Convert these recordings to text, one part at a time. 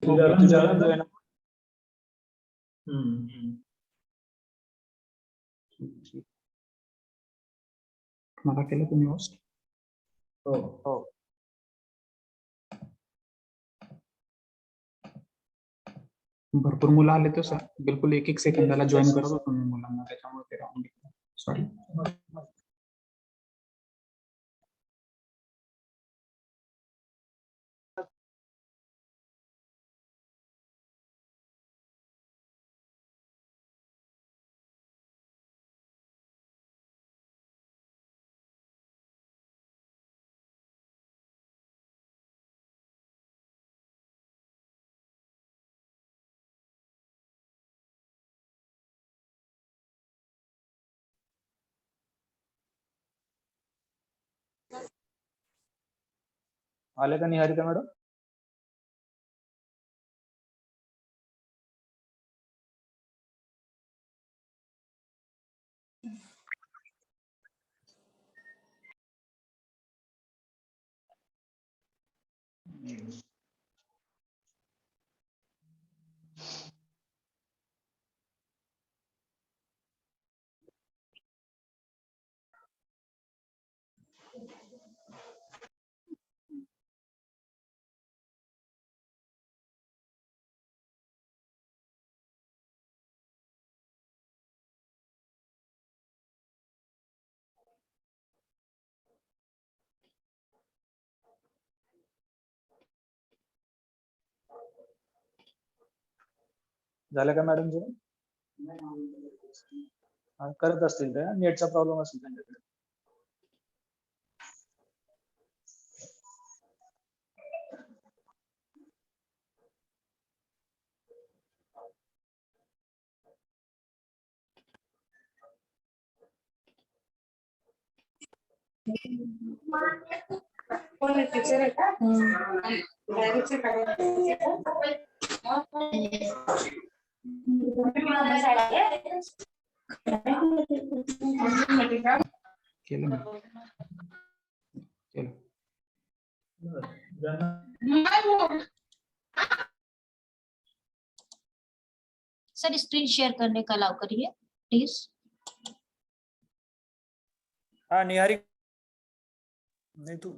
जान जो है ना। मला केलं तुम्ही होस्ट? हो. भरपूर मुलं आले तर सर बिलकुल एक एक सेकंदाला जॉईन करत होतो मी मुलांना, त्याच्यामुळे ते राहून गेलं. सॉरी. आले का निहारिका मॅडम? झालं का मॅडम जेवण? करत असतील ते, नेटचा प्रॉब्लेम असेल त्यांच्याकडे. कोण टीचर आहे का? डायरेक्टचे केलं मी. केलं. सर स्क्रीन शेयर करने का अलाउ करिए प्लीज। हाँ निहारिका, नहीं तू,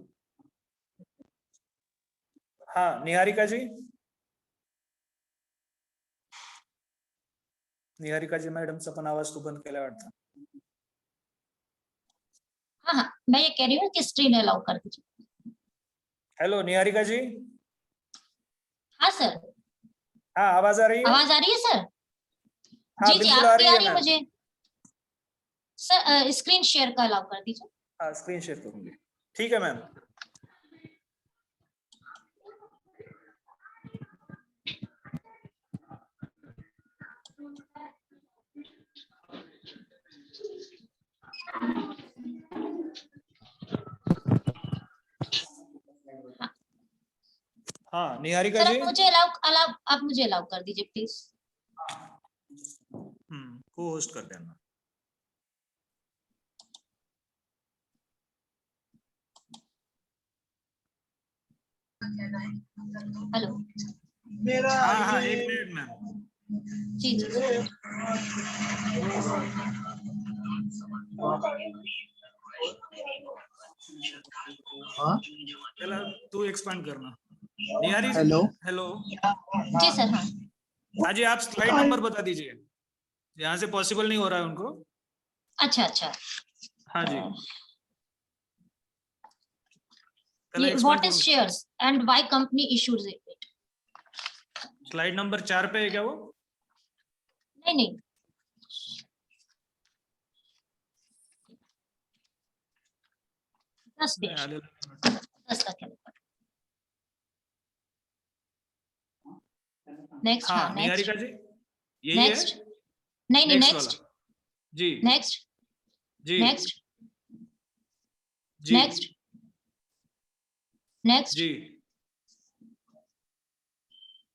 हाँ निहारिका जी, निहारिका जी मॅडमचा पण आवाज तू बंद केला वाटतं. हाँ, मैं ये कह रही हूँ कि स्क्रीन अलाउ कर दीजिए। हेलो निहारिका जी। हाँ सर। हाँ आवाज आ रही है? आवाज आ रही है सर? हाँ जी बिल्कुल आपकी आ रही है मैम। मुझे। सर स्क्रीन शेयर का अलाउ कर दीजिए। हाँ स्क्रीन शेयर करूंगी, ठीक है मैम। हाँ निहारिका सर जी, आप मुझे अलाउ कर दीजिए प्लीज। को होस्ट कर देना। हेलो। हाँ एक मिनट मैम। जी जी। चला तू एक्सपांड करना। निहारी हेलो। हेलो। जी सर। हाँ हाँ जी, आप स्लाइड नंबर बता दीजिए, यहाँ से पॉसिबल नहीं हो रहा है उनको। अच्छा अच्छा। हाँ जी। ये what is shares and why company issues it. Slide number 4 पे है क्या वो? नहीं। 10 पेज 10 का क्या? नेक्स्ट। हाँ हाँ निहारिका जी यही नेक्स्ट। है? नहीं नेक्स्ट जी नेक्स्ट जी नेक्स्ट जी नेक्स्ट नेक्स्ट। जी।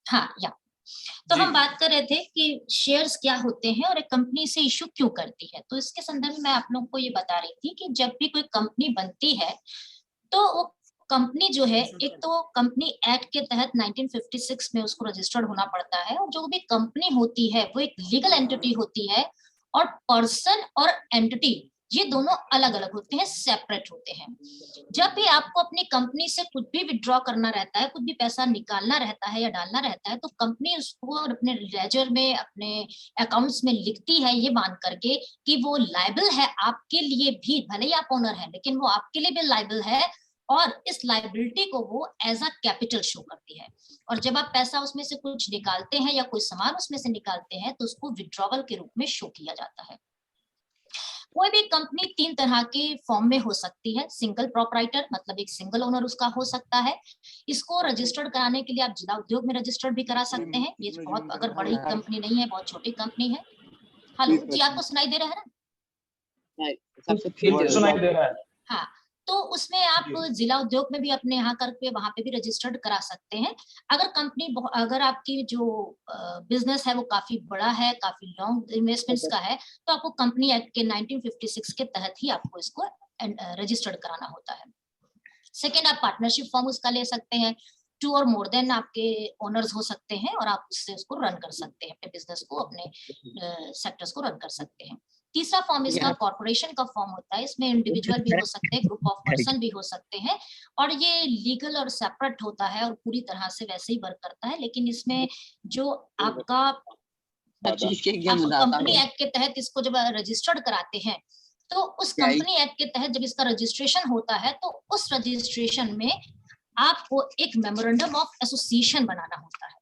हाँ या तो जी। हम बात कर रहे थे कि शेयर्स क्या होते हैं और एक कंपनी से इशू क्यों करती है। तो इसके संदर्भ में मैं आप लोगों को ये बता रही थी कि जब भी कोई कंपनी बनती है तो वो कंपनी जो है, एक तो कंपनी एक्ट के तहत 1956 में उसको रजिस्टर्ड होना पड़ता है, और जो भी कंपनी होती है वो एक लीगल एंटिटी होती है, और पर्सन और एंटिटी ये दोनों अलग अलग होते हैं, सेपरेट होते हैं। जब भी आपको अपनी कंपनी से कुछ भी विड्रॉ करना रहता है, कुछ भी पैसा निकालना रहता है या डालना रहता है, तो कंपनी उसको अपने लेजर में, अपने अकाउंट्स में लिखती है ये मान करके कि वो लायबल है आपके लिए भी, भले ही आप ओनर है लेकिन वो आपके लिए भी लायबल है, और इस लायबिलिटी को वो एज अ कैपिटल शो करती है। और जब आप पैसा उसमें से कुछ निकालते हैं या कोई सामान उसमें से निकालते हैं तो उसको विड्रॉवल के रूप में शो किया जाता है। कोई भी कंपनी 3 तरह के फॉर्म में हो सकती है। सिंगल प्रोपराइटर मतलब एक सिंगल ओनर उसका हो सकता है। इसको रजिस्टर्ड कराने के लिए आप जिला उद्योग में रजिस्टर्ड भी करा सकते हैं। ये बहुत अगर बड़ी कंपनी नहीं है, बहुत छोटी कंपनी है। हेलो जी, आपको सुनाई दे रहा है ना? सुनाई दे रहा है। हाँ, तो उसमें आप जिला उद्योग में भी अपने यहाँ करके वहां पे भी रजिस्टर्ड करा सकते हैं। अगर आपकी जो बिजनेस है वो काफी बड़ा है, काफी लॉन्ग इन्वेस्टमेंट्स का है, तो आपको कंपनी एक्ट के 1956 के तहत ही आपको इसको रजिस्टर्ड कराना होता है। सेकेंड, आप पार्टनरशिप फॉर्म उसका ले सकते हैं। 2 और मोर देन आपके ओनर्स हो सकते हैं, और आप उससे उसको रन कर सकते हैं, अपने बिजनेस को, अपने सेक्टर्स को रन कर सकते हैं। तीसरा फॉर्म इसका कॉर्पोरेशन का फॉर्म होता है। इसमें इंडिविजुअल भी हो सकते हैं, ग्रुप ऑफ पर्सन भी हो सकते हैं, और ये लीगल और सेपरेट होता है और पूरी तरह से वैसे ही वर्क करता है। लेकिन इसमें जो आपका कंपनी एक्ट के तहत इसको जब रजिस्टर्ड कराते हैं, तो उस कंपनी एक्ट के तहत जब इसका रजिस्ट्रेशन होता है, तो उस रजिस्ट्रेशन में आपको एक मेमोरेंडम ऑफ एसोसिएशन बनाना होता है।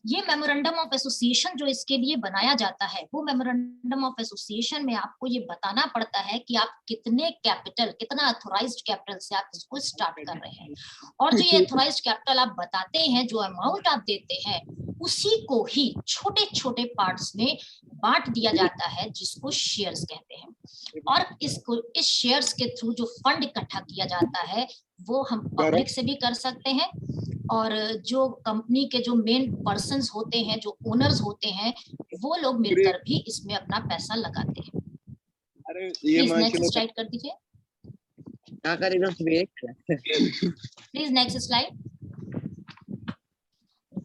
ये मेमोरेंडम ऑफ एसोसिएशन जो इसके लिए बनाया जाता है, वो मेमोरेंडम ऑफ एसोसिएशन में आपको ये बताना पड़ता है कि आप कितना अथोराइज्ड कैपिटल से आप इसको स्टार्ट कर रहे हैं। और जो ये अथोराइज्ड कैपिटल आप बताते हैं, जो अमाउंट आप देते हैं, उसी को ही छोटे छोटे पार्ट्स में बांट दिया जाता है, जिसको शेयर्स कहते हैं। और इस शेयर्स के थ्रू जो फंड इकट्ठा किया जाता है, वो हम पब्लिक से भी कर सकते हैं, और जो कंपनी के जो मेन पर्सन्स होते हैं, जो ओनर्स होते हैं, वो लोग मिलकर भी इसमें अपना पैसा लगाते हैं। प्लीज नेक्स्ट स्लाइड कर दीजिए। क्या करेगा please next slide.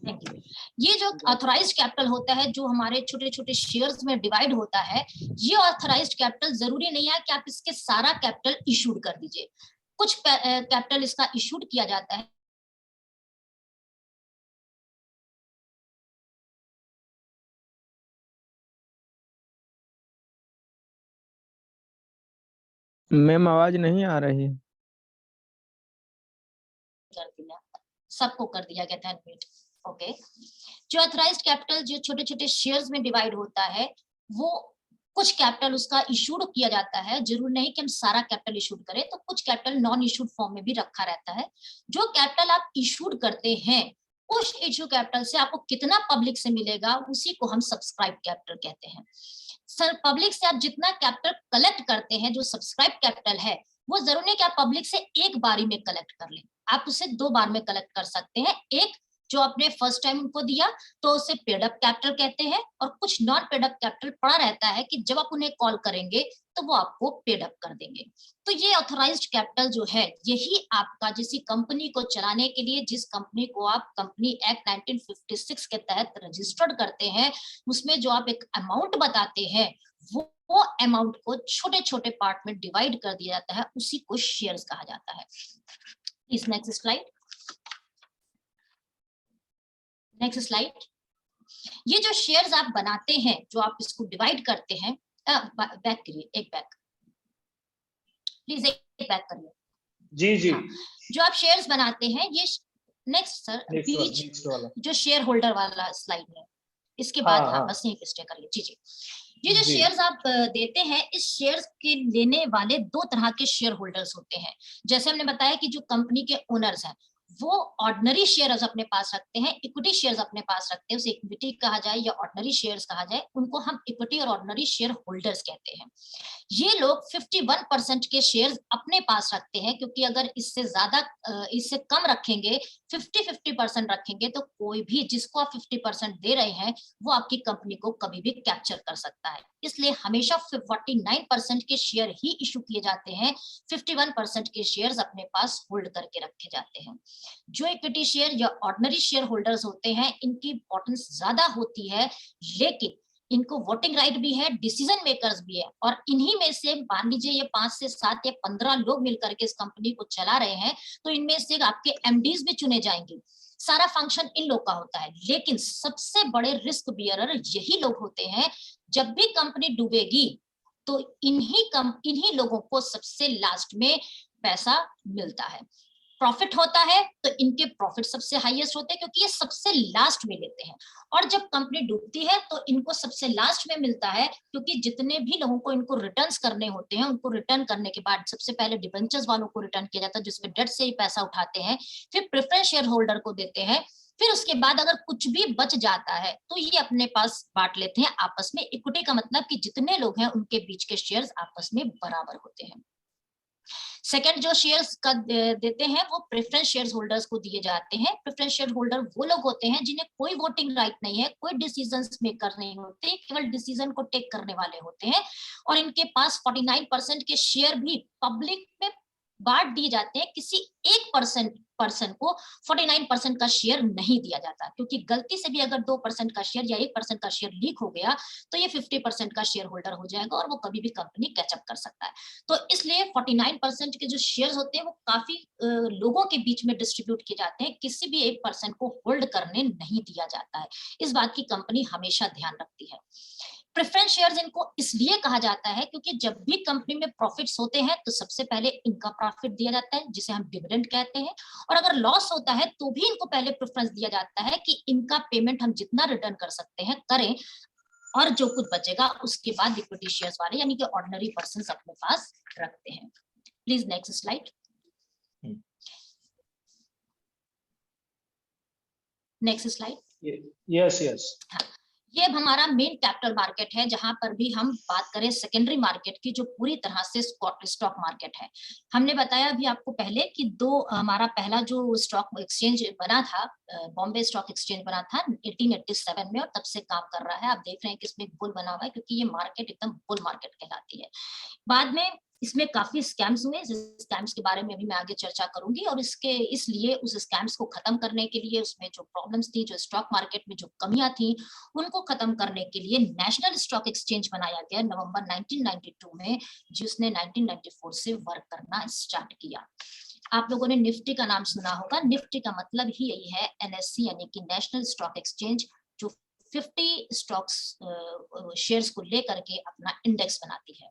Thank you. ये जो ऑथराइज्ड कैपिटल होता है, जो हमारे छोटे छोटे शेयर्स में डिवाइड होता है, ये ऑथराइज्ड कैपिटल जरूरी नहीं है कि आप इसके सारा कैपिटल इशूड कर दीजिए। कुछ कैपिटल इसका इशूड किया जाता है। मैम आवाज नहीं आ रही। सबको कर दिया गया था। ओके, जो ऑथराइज्ड कैपिटल जो छोटे छोटे शेयर्स में डिवाइड होता है, वो कुछ कैपिटल उसका इशूड किया जाता है। जरूर नहीं कि हम सारा कैपिटल इशूड करें, तो कुछ कैपिटल नॉन इशूड फॉर्म में भी रखा रहता है। जो कैपिटल आप इशूड करते हैं, उस इशू कैपिटल से आपको कितना पब्लिक से मिलेगा, उसी को हम सब्सक्राइब कैपिटल कहते हैं। सर, पब्लिक से आप जितना कैपिटल कलेक्ट करते हैं, जो सब्सक्राइब कैपिटल है, वो जरूर नहीं कि आप पब्लिक से एक बारी में कलेक्ट कर लें, आप उसे 2 बार में कलेक्ट कर सकते हैं। एक जो आपने फर्स्ट टाइम उनको दिया, तो उसे पेड अप कैपिटल कहते हैं, और कुछ नॉन पेड अप कैपिटल पड़ा रहता है कि जब आप उन्हें कॉल करेंगे तो वो आपको पेड अप कर देंगे। तो ये ऑथराइज्ड कैपिटल जो है, यही आपका जिस कंपनी को चलाने के लिए, जिस कंपनी को आप कंपनी एक्ट 1956 के तहत रजिस्टर्ड करते हैं, उसमें जो आप एक अमाउंट बताते हैं, वो अमाउंट को छोटे छोटे पार्ट में डिवाइड कर दिया जाता है, उसी को शेयर्स कहा जाता है। Please next slide. Next slide. ये जो शेयर्स आप बनाते हैं, जो आप इसको डिवाइड करते हैं, बैक करिए, एक बैक प्लीज, एक बैक करिए। जी जी। हाँ, जो आप शेयर्स बनाते हैं, ये नेक्स्ट सर, बीच जो शेयर होल्डर वाला स्लाइड है, इसके बाद हाँ, बस यहीं स्टे करिए। जी जी। ये जो शेयर्स आप देते हैं, इस शेयर्स के लेने वाले 2 तरह के शेयर होल्डर्स होते हैं। जैसे हमने बताया कि जो कंपनी के ओनर्स हैं, वो ऑर्डिनरी शेयर्स अपने पास रखते हैं, इक्विटी शेयर्स अपने पास रखते हैं, उसे इक्विटी कहा जाए या ऑर्डिनरी शेयर्स कहा जाए, उनको हम इक्विटी और ऑर्डिनरी शेयर होल्डर्स कहते हैं। ये लोग 51% के शेयर्स अपने पास रखते हैं, क्योंकि अगर इससे ज्यादा इससे कम रखेंगे, 50-50% रखेंगे, तो कोई भी जिसको आप 50% दे रहे हैं वो आपकी कंपनी को कभी भी कैप्चर कर सकता है। इसलिए हमेशा 49% के शेयर ही इशू किए जाते हैं, 51% के शेयर्स अपने पास होल्ड करके रखे जाते हैं। जो इक्विटी शेयर या ऑर्डिनरी शेयर होल्डर्स होते हैं, इनकी इंपॉर्टेंस ज्यादा होती है, लेकिन इनको वोटिंग राइट भी है, डिसीजन मेकर्स भी है, और इन्हीं में से मान लीजिए ये 5 से 7 या 15 लोग मिलकर के इस कंपनी को चला रहे हैं, तो इनमें से आपके एमडीज भी चुने जाएंगे, सारा फंक्शन इन लोग का होता है। लेकिन सबसे बड़े रिस्क बियरर यही लोग होते हैं। जब भी कंपनी डूबेगी तो इन्हीं लोगों को सबसे लास्ट में पैसा मिलता है, प्रॉफिट होता है, तो इनके प्रॉफिट सबसे हाईएस्ट होते हैं, क्योंकि ये सबसे लास्ट में लेते हैं। और जब कंपनी डूबती है तो इनको सबसे लास्ट में मिलता है, क्योंकि जितने भी लोगों को इनको रिटर्न्स करने होते हैं, उनको रिटर्न करने के बाद सबसे पहले डिबेंचर्स वालों को रिटर्न किया जाता है, जिसमें डेट से ही पैसा उठाते हैं, फिर प्रेफरेंस शेयर होल्डर को देते हैं, फिर उसके बाद अगर कुछ भी बच जाता है तो ये अपने पास बांट लेते हैं आपस में। इक्विटी का मतलब कि जितने लोग हैं उनके बीच के शेयर्स आपस में बराबर होते हैं। सेकंड जो शेयर्स का देते हैं वो प्रेफरेंस शेयर होल्डर्स को दिए जाते हैं। प्रेफरेंस शेयर होल्डर वो लोग होते हैं जिन्हें कोई वोटिंग राइट नहीं है, कोई डिसीजंस मेकर नहीं होते, केवल डिसीजन को टेक करने वाले होते हैं, और इनके पास 49% के शेयर भी पब्लिक में बांट दिए जाते हैं। किसी एक पर्सन को 49% का शेयर नहीं दिया जाता, क्योंकि गलती से भी अगर 2% का शेयर या 1% का शेयर लीक हो गया तो ये 50% का शेयर होल्डर हो जाएगा और वो कभी भी कंपनी कैचअप कर सकता है। तो इसलिए 49% के जो शेयर्स होते हैं वो काफी लोगों के बीच में डिस्ट्रीब्यूट किए जाते हैं, किसी भी एक पर्सन को होल्ड करने नहीं दिया जाता है। इस बात की कंपनी हमेशा ध्यान रखती है। प्रेफरेंस शेयर्स इनको इसलिए कहा जाता है क्योंकि जब भी कंपनी में प्रॉफिट्स होते हैं तो सबसे पहले इनका प्रॉफिट दिया जाता है, जिसे हम डिविडेंड कहते हैं, और अगर लॉस होता है तो भी इनको पहले प्रेफरेंस दिया जाता है कि इनका पेमेंट हम जितना रिटर्न कर सकते हैं करें, और जो कुछ बचेगा उसके बाद इक्विटी शेयर्स वाले यानी कि ऑर्डिनरी पर्संस अपने पास रखते हैं। Please next slide. Next slide. Yes ये अब हमारा मेन कैपिटल मार्केट है, जहां पर भी हम बात करें सेकेंडरी मार्केट की, जो पूरी तरह से स्टॉक मार्केट है। हमने बताया अभी आपको पहले कि हमारा पहला जो स्टॉक एक्सचेंज बना था, बॉम्बे स्टॉक एक्सचेंज बना था 1887 में, और तब से काम कर रहा है। आप देख रहे हैं कि इसमें बुल बना हुआ है, क्योंकि ये मार्केट एकदम बुल मार्केट कहलाती है। बाद में इसमें काफी स्कैम्स हुए, स्कैम्स के बारे में अभी मैं आगे चर्चा करूंगी, और इसलिए उस स्कैम्स को खत्म करने के लिए, उसमें जो प्रॉब्लम्स थी, जो स्टॉक मार्केट में जो कमियां थी, उनको खत्म करने के लिए नेशनल स्टॉक एक्सचेंज बनाया गया नवंबर 1992 में, जिसने 1994 से वर्क करना स्टार्ट किया। आप लोगों ने निफ्टी का नाम सुना होगा। निफ्टी का मतलब ही यही है, एनएससी यानी कि नेशनल स्टॉक एक्सचेंज, जो 50 स्टॉक्स शेयर्स को लेकर के अपना इंडेक्स बनाती है।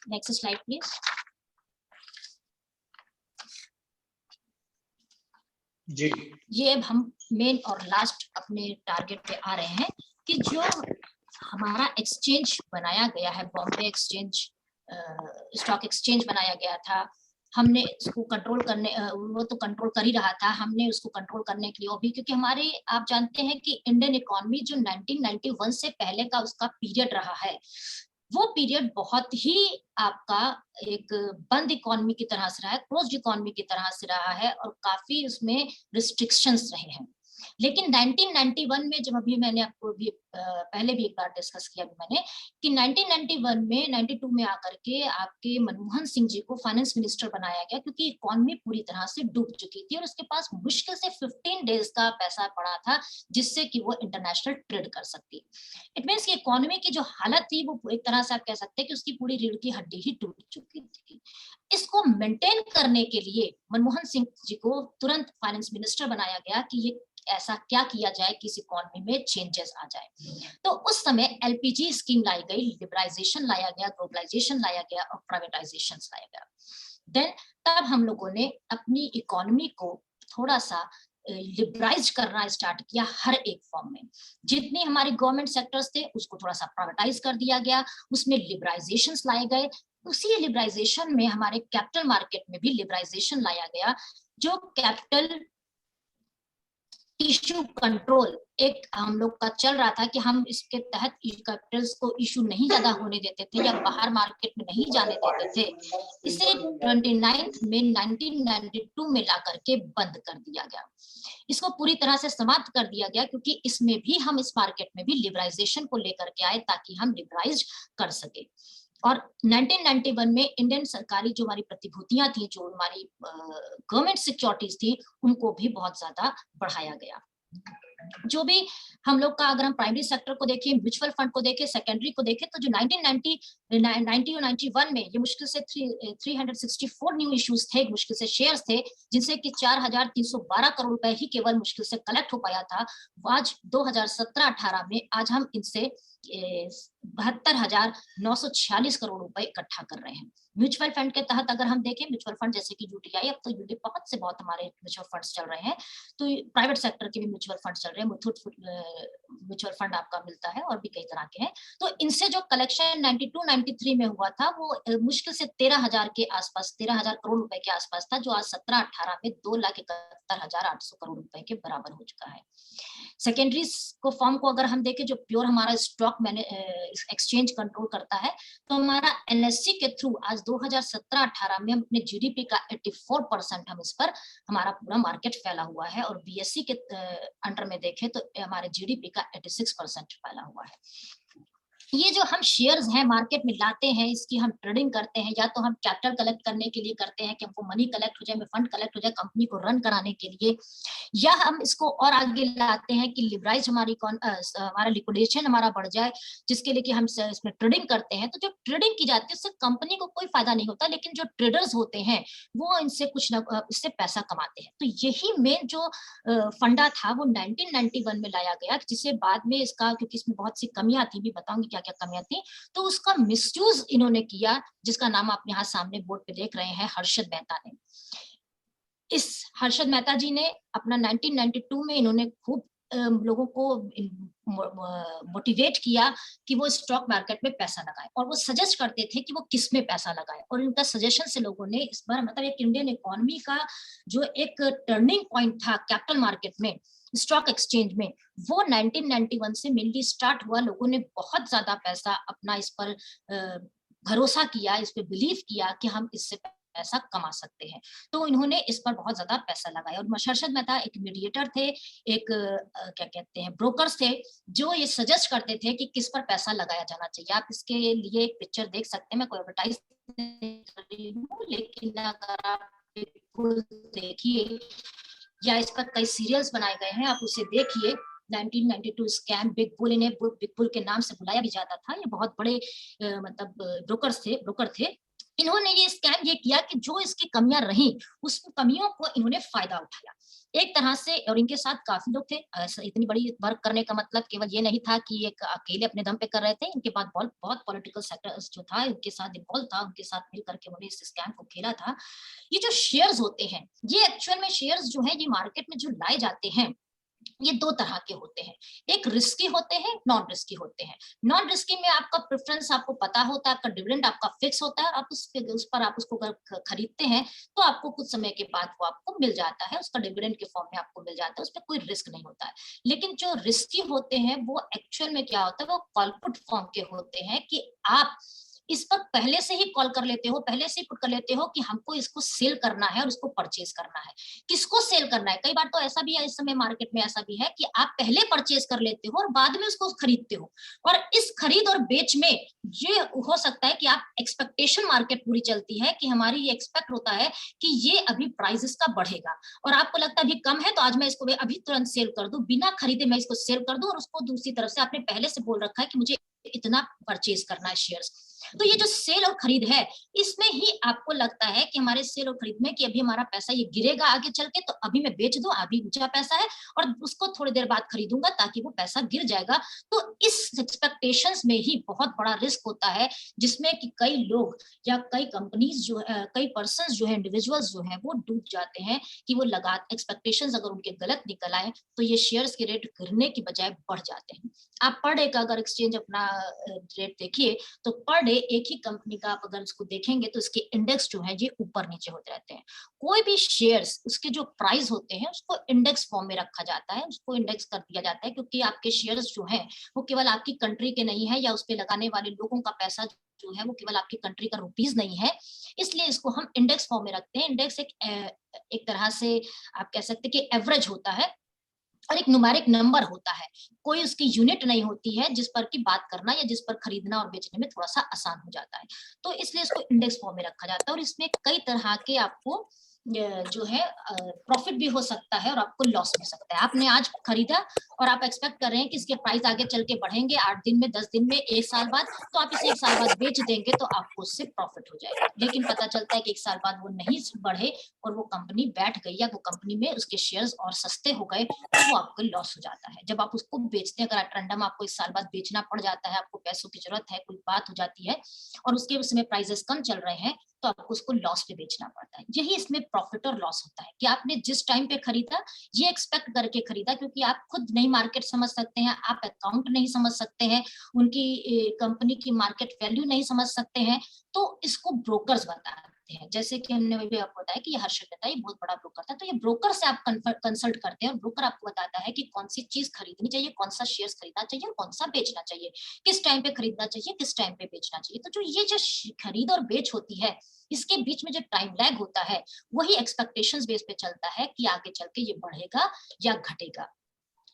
Next slide please. जी। ये अब हम मेन और लास्ट अपने टारगेट पे आ रहे हैं कि जो हमारा एक्सचेंज बनाया गया है, बॉम्बे एक्सचेंज स्टॉक एक्सचेंज बनाया गया था, हमने इसको कंट्रोल करने, वो तो कंट्रोल कर ही रहा था, हमने उसको कंट्रोल करने के लिए वो भी, क्योंकि हमारे आप जानते हैं कि इंडियन इकोनॉमी जो 1991 से पहले का उसका पीरियड रहा है, वो पीरियड बहुत ही आपका एक बंद इकोनॉमी की तरह से रहा है, क्लोज्ड इकोनॉमी की तरह से रहा है, और काफी उसमें रिस्ट्रिक्शंस रहे हैं। लेकिन 1991 में, जब अभी मैंने आपको भी पहले भी एक बार डिस्कस किया मैंने, कि 1991 में 92 में आकर के आपके मनमोहन सिंह जी को फाइनेंस मिनिस्टर बनाया गया, क्योंकि इकोनॉमी पूरी तरह से डूब चुकी थी और उसके पास मुश्किल से 15 डेज का पैसा पड़ा था जिससे कि वो इंटरनेशनल ट्रेड कर सकती। इट मीन्स कि इकोनॉमी की जो हालत थी वो एक तरह से आप कह सकते हैं कि उसकी पूरी रीढ़ की हड्डी ही टूट चुकी थी। इसको मेंटेन करने के लिए मनमोहन सिंह जी को तुरंत फाइनेंस मिनिस्टर बनाया गया कि ये ऐसा क्या किया जाए कि इस इकोनॉमी में चेंजेस आ जाए। तो उस समय एलपीजी स्कीम लाई गई, लिबरलाइजेशन लाया गया, ग्लोबलाइजेशन लाया गया और प्राइवेटाइजेशन लाया गया। देन तब हम लोगों ने अपनी इकोनॉमी को थोड़ा सा लिबराइज करना स्टार्ट किया। हर एक फॉर्म में जितनी हमारी गवर्नमेंट सेक्टर्स थे उसको थोड़ा सा प्राइवेटाइज कर दिया गया, उसमें लिबराइजेशन लाए गए। उसी लिबराइजेशन में हमारे कैपिटल मार्केट में भी लिबराइजेशन लाया गया। जो कैपिटल इशू कंट्रोल एक हम लोग का चल रहा था कि हम इसके तहत कैपिटल्स को इशू नहीं ज्यादा होने देते थे या बाहर मार्केट में नहीं जाने देते थे, इसे 29 मई 1992 में ला करके बंद कर दिया गया। इसको पूरी तरह से समाप्त कर दिया गया क्योंकि इसमें भी हम इस मार्केट में भी लिबराइजेशन को लेकर के आए ताकि हम लिबराइज कर सके। और 1991 में इंडियन सरकारी जो हमारी प्रतिभूतियां थी, जो हमारी गवर्नमेंट सिक्योरिटीज थी, उनको भी बहुत ज्यादा बढ़ाया गया। जो भी हम लोग का, अगर हम प्राइमरी सेक्टर को देखें, म्यूचुअल फंड को देखें, सेकेंडरी को देखें, तो जो 1990 और 91 में ये मुश्किल से 364 न्यू इश्यूज थे, मुश्किल से शेयर्स थे, जिनसे कि 4,312 करोड़ रुपए ही केवल मुश्किल से कलेक्ट हो पाया था। आज 2017-18 में आज हम इनसे 72,946 करोड़ रुपए इकट्ठा कर रहे हैं। म्यूचुअल फंड के तहत अगर हम देखें, म्यूचुअल फंड जैसे कि यूटीआई, अब तो बहुत से बहुत हमारे म्यूचुअल फंड्स चल रहे हैं, तो प्राइवेट सेक्टर के भी म्यूचुअल फंड चल रहे हैं, मुथूट म्यूचुअल फंड आपका मिलता है और भी कई तरह के हैं। तो इनसे जो कलेक्शन 92-93 में हुआ था वो मुश्किल से 13,000 के आसपास, 13,000 करोड़ रुपए के आसपास था, जो आज 17-18 में 2,71,800 करोड़ रुपए के बराबर हो चुका है। सेकेंडरीज को फॉर्म को अगर हम देखें, जो प्योर हमारा स्टॉक एक्सचेंज कंट्रोल करता है, तो हमारा एनएससी के थ्रू आज 2017-18 में हम अपने जीडीपी का 84% हम इस पर हमारा पूरा मार्केट फैला हुआ है, और बीएससी के अंडर में देखें तो हमारे जीडीपी का 86% फैला हुआ है। ये जो हम शेयर्स हैं मार्केट में लाते हैं, इसकी हम ट्रेडिंग करते हैं, या तो हम कैपिटल कलेक्ट करने के लिए करते हैं कि हमको मनी कलेक्ट हो जाए, फंड कलेक्ट हो जाए कंपनी को रन कराने के लिए, या हम इसको और आगे लाते हैं कि लिबराइज हमारा लिक्विडेशन हमारा बढ़ जाए, जिसके लिए कि हम इसमें ट्रेडिंग करते हैं। तो जो ट्रेडिंग की जाती है उससे कंपनी को कोई फायदा नहीं होता, लेकिन जो ट्रेडर्स होते हैं वो इनसे कुछ न इससे पैसा कमाते हैं। तो यही मेन जो फंडा था वो 1991 में लाया गया, जिसे बाद में इसका, क्योंकि इसमें बहुत सी कमियां थी, भी बताऊंगी क्या क्या कमियां थी, तो उसका मिसयूज इन्होंने किया, जिसका नाम आप यहाँ सामने बोर्ड पे देख रहे हैं, हर्षद मेहता ने। इस हर्षद मेहता जी ने अपना 1992 में इन्होंने खूब लोगों को मोटिवेट किया कि वो स्टॉक मार्केट में पैसा लगाए, और वो सजेस्ट करते थे कि वो किस में पैसा लगाए, और इनका सजेशन से लोगों ने इस बार, मतलब एक इंडियन इकोनॉमी का जो एक टर्निंग पॉइंट था कैपिटल मार्केट में, स्टॉक एक्सचेंज में, वो 1991 से मेनली स्टार्ट हुआ। लोगों ने बहुत ज्यादा पैसा अपना इस पर भरोसा किया, इस पर बिलीव किया कि हम इससे पैसा कमा सकते हैं, तो इन्होंने इस पर बहुत ज्यादा पैसा लगाया। और हर्षद मेहता एक मीडिएटर थे, एक क्या कहते हैं, ब्रोकर्स थे, जो ये सजेस्ट करते थे कि किस पर पैसा लगाया जाना चाहिए। आप इसके लिए एक पिक्चर देख सकते हैं, मैं कोई एडवर्टाइज नहीं कर रही हूँ, लेकिन अगर आप देखिए, या इस पर कई सीरियल्स बनाए गए हैं, आप उसे देखिए। 1992 स्कैम, बिग बुल, इन्हें बिग बुल के नाम से बुलाया भी जाता था। ये बहुत बड़े मतलब ब्रोकर थे। इन्होंने ये स्कैम ये किया कि जो इसकी कमियां रही, उस कमियों को इन्होंने फायदा उठाया एक तरह से, और इनके साथ काफी लोग थे। इतनी बड़ी वर्क करने का मतलब केवल ये नहीं था कि एक अकेले अपने दम पे कर रहे थे, इनके बाद बहुत पॉलिटिकल सेक्टर जो था उनके साथ इन्वॉल्व था, उनके साथ मिल करके उन्होंने इस स्कैम को खेला था। ये जो शेयर्स होते हैं, ये एक्चुअल में शेयर्स जो है, ये मार्केट में जो लाए जाते हैं, ये दो तरह के होते हैं। एक रिस्की होते हैं, नॉन रिस्की होते हैं। नॉन रिस्की में आपका प्रेफरेंस आपको पता होता है, आपका डिविडेंड आपका फिक्स होता है, और आप उस पर आप उसको खरीदते हैं तो आपको कुछ समय के बाद वो आपको मिल जाता है, उसका डिविडेंड के फॉर्म में आपको मिल जाता है, उसमें कोई रिस्क नहीं होता है। लेकिन जो रिस्की होते हैं वो एक्चुअल में क्या होता है, वो कॉल पुट फॉर्म के होते हैं कि आप इस पर पहले से ही कॉल कर लेते हो, पहले से ही पुट कर लेते हो कि हमको इसको सेल करना है और इसको परचेज करना है। किसको सेल करना है? कई बार तो ऐसा भी है, इस समय मार्केट में ऐसा भी है कि आप पहले परचेज कर लेते हो और बाद में उसको खरीदते हो, और इस खरीद और बेच में ये हो सकता है कि आप एक्सपेक्टेशन, मार्केट पूरी चलती है कि हमारी ये एक्सपेक्ट होता है कि ये अभी प्राइस इसका बढ़ेगा, और आपको लगता है अभी कम है तो आज मैं इसको अभी तुरंत सेल कर दूं, बिना खरीदे मैं इसको सेल कर दूं, और उसको दूसरी तरफ से आपने पहले से बोल रखा है कि मुझे इतना परचेज करना है शेयर्स। तो ये जो सेल और खरीद है, इसमें ही आपको लगता है कि हमारे सेल और खरीद में कि अभी हमारा पैसा ये गिरेगा आगे चल के, तो अभी मैं बेच दूं, अभी ऊंचा पैसा है, और उसको थोड़ी देर बाद खरीदूंगा ताकि वो पैसा गिर जाएगा। तो इस एक्सपेक्टेशंस में ही बहुत बड़ा रिस्क होता है, जिसमें कि कई लोग या कई कंपनीज जो है, कई पर्संस जो है, इंडिविजुअल्स जो है, वो डूब जाते हैं कि वो एक्सपेक्टेशंस अगर उनके गलत निकल आए तो ये शेयर्स के रेट गिरने की बजाय बढ़ जाते हैं। आप पर डे का अगर एक्सचेंज अपना रेट देखिए, तो पर डे एक ही कंपनी का आप अगर उसको देखेंगे तो इसके इंडेक्स जो है ये ऊपर नीचे होते रहते हैं। कोई भी शेयर्स उसके जो प्राइस होते हैं उसको इंडेक्स फॉर्म में रखा जाता है, उसको इंडेक्स कर दिया जाता है, क्योंकि आपके शेयर्स जो हैं वो केवल आपकी कंट्री के नहीं है, या उस पे लगाने वाले लोगों का पैसा जो है वो केवल आपकी कंट्री का रुपीस नहीं है, इसलिए इसको हम इंडेक्स फॉर्म में रखते हैं। इंडेक्स एक तरह से आप कह सकते हैं कि एवरेज होता है और एक न्यूमेरिक नंबर होता है, कोई उसकी यूनिट नहीं होती है जिस पर की बात करना या जिस पर खरीदना और बेचने में थोड़ा सा आसान हो जाता है, तो इसलिए इसको इंडेक्स फॉर्म में रखा जाता है। और इसमें कई तरह के आपको जो है प्रॉफिट भी हो सकता है और आपको लॉस भी हो सकता है। आपने आज खरीदा और आप एक्सपेक्ट कर रहे हैं कि इसके प्राइस आगे चल के बढ़ेंगे 8 दिन में, 10 दिन में, 1 साल बाद, तो आप इसे 1 साल बाद बेच देंगे तो आपको उससे प्रॉफिट हो जाएगा। लेकिन पता चलता है कि 1 साल बाद वो नहीं बढ़े और वो कंपनी बैठ गई या वो कंपनी में उसके शेयर्स और सस्ते हो गए, तो वो आपको लॉस हो जाता है। जब आप उसको बेचते हैं, अगर रैंडम आपको 1 साल बाद बेचना पड़ जाता है, आपको पैसों की जरूरत है, कोई बात हो जाती है और उसके उसमें प्राइसेस कम चल रहे हैं, तो आपको उसको लॉस पे बेचना पड़ता है। यही इसमें प्रॉफिट और लॉस होता है कि आपने जिस टाइम पे खरीदा ये एक्सपेक्ट करके खरीदा, क्योंकि आप खुद नहीं मार्केट समझ सकते हैं, आप अकाउंट नहीं समझ सकते हैं, उनकी कंपनी की मार्केट वैल्यू नहीं समझ सकते हैं, तो इसको ब्रोकर्स बताते हैं। जैसे कि हमने भी आपको बताया कि ये हर्षद मेहता ये बहुत बड़ा ब्रोकर था, तो ये ब्रोकर से आप कंसल्ट करते हैं और ब्रोकर आपको बताता है कि कौन सी चीज खरीदनी चाहिए, कौन सा शेयर खरीदना चाहिए और कौन सा बेचना चाहिए, किस टाइम पे खरीदना चाहिए, किस टाइम पे बेचना चाहिए। तो जो ये जो खरीद और बेच होती है, इसके बीच में जो टाइम लैग होता है, वही एक्सपेक्टेशंस बेस पे चलता है कि आगे चल के ये बढ़ेगा या घटेगा।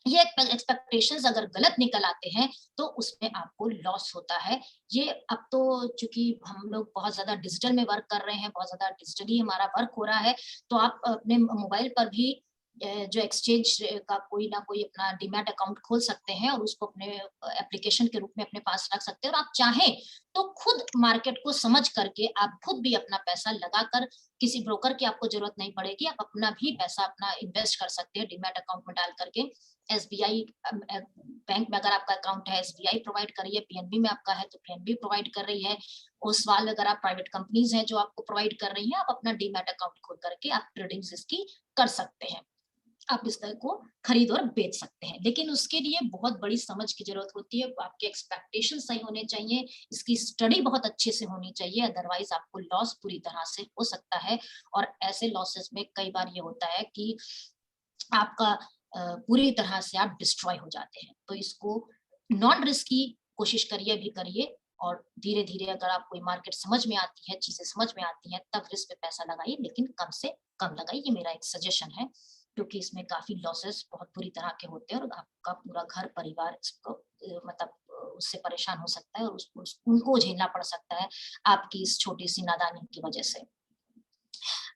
ये एक्सपेक्टेशंस अगर गलत निकल आते हैं तो उसमें आपको लॉस होता है। ये अब तो चूंकि हम लोग बहुत ज्यादा डिजिटल में वर्क कर रहे हैं, बहुत ज्यादा डिजिटली हमारा वर्क हो रहा है, तो आप अपने मोबाइल पर भी जो एक्सचेंज का कोई ना कोई अपना डीमैट अकाउंट खोल सकते हैं और उसको अपने एप्लीकेशन के रूप में अपने पास रख सकते हैं, और आप चाहें तो खुद मार्केट को समझ करके आप खुद भी अपना पैसा लगाकर, किसी ब्रोकर की आपको जरूरत नहीं पड़ेगी, आप अपना भी पैसा अपना इन्वेस्ट कर सकते हैं डीमैट अकाउंट में डाल करके। एसबीआई बैंक में अगर आपका अकाउंट है, एसबीआई प्रोवाइड कर रही है, पीएनबी में आपका है तो पीएनबी प्रोवाइड कर रही है, ओसवाल अगर आप प्राइवेट कंपनीज हैं जो आपको प्रोवाइड कर रही हैं, आप अपना डीमैट अकाउंट खोल करके आप ट्रेडिंग इसकी कर सकते हैं, आप इस तरह को खरीद और बेच सकते हैं। लेकिन उसके लिए बहुत बड़ी समझ की जरूरत होती है, आपके एक्सपेक्टेशन सही होने चाहिए, इसकी स्टडी बहुत अच्छे से होनी चाहिए, अदरवाइज आपको लॉस पूरी तरह से हो सकता है। और ऐसे लॉसेस में कई बार ये होता है कि आपका पूरी तरह से आप डिस्ट्रॉय हो जाते हैं। तो इसको नॉन रिस्की कोशिश करिए भी करिए, और धीरे धीरे अगर आपको मार्केट समझ में आती है, चीजें समझ में आती हैं, तब रिस्क पे पैसा लगाइए, लेकिन कम से कम लगाइए। ये मेरा एक सजेशन है, क्योंकि इसमें काफी लॉसेस बहुत बुरी तरह के होते हैं और आपका पूरा घर परिवार इसको मतलब उससे परेशान हो सकता है और उसको उनको झेलना पड़ सकता है आपकी इस छोटी सी नादानी की वजह से।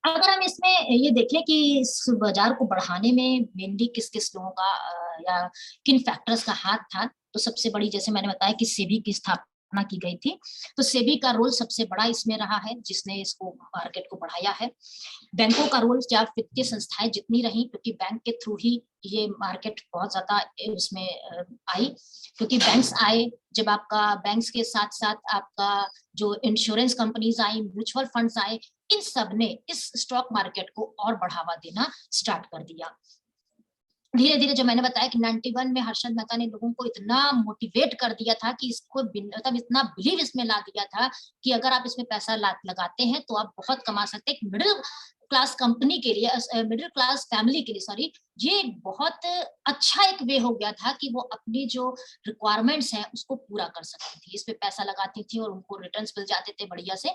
अगर हम इसमें ये देखें कि इस बाजार को बढ़ाने में मेनली किस किस लोगों का या किन फैक्टर्स का हाथ था, तो सबसे बड़ी, जैसे मैंने बताया कि सेबी की स्थापना की गई थी, तो सेबी का रोल सबसे बड़ा इसमें रहा है, जिसने इसको मार्केट को बढ़ाया है। बैंकों का रोल, या वित्तीय संस्थाएं जितनी रही, क्योंकि बैंक के थ्रू ही ये मार्केट बहुत ज्यादा उसमें आई, क्योंकि बैंक्स आए, जब आपका बैंक्स के साथ साथ आपका जो इंश्योरेंस कंपनीज आई, म्यूचुअल फंड्स आए, इन सब ने इस स्टॉक मार्केट को और बढ़ावा देना स्टार्ट कर दिया। धीरे धीरे, जो मैंने बताया कि 91 में हर्षद मेहता ने लोगों को इतना मोटिवेट कर दिया था कि इसको मतलब इतना बिलीव इसमें ला दिया था कि अगर आप इसमें पैसा लगाते हैं तो आप बहुत कमा सकते हैं। मिडिल क्लास कंपनी के लिए, मिडिल क्लास फैमिली के लिए, सॉरी, ये बहुत अच्छा एक वे हो गया था कि वो अपनी जो रिक्वायरमेंट्स हैं उसको पूरा कर सकती थी, इस पे पैसा लगाती थी और उनको रिटर्न्स मिल जाते थे बढ़िया से।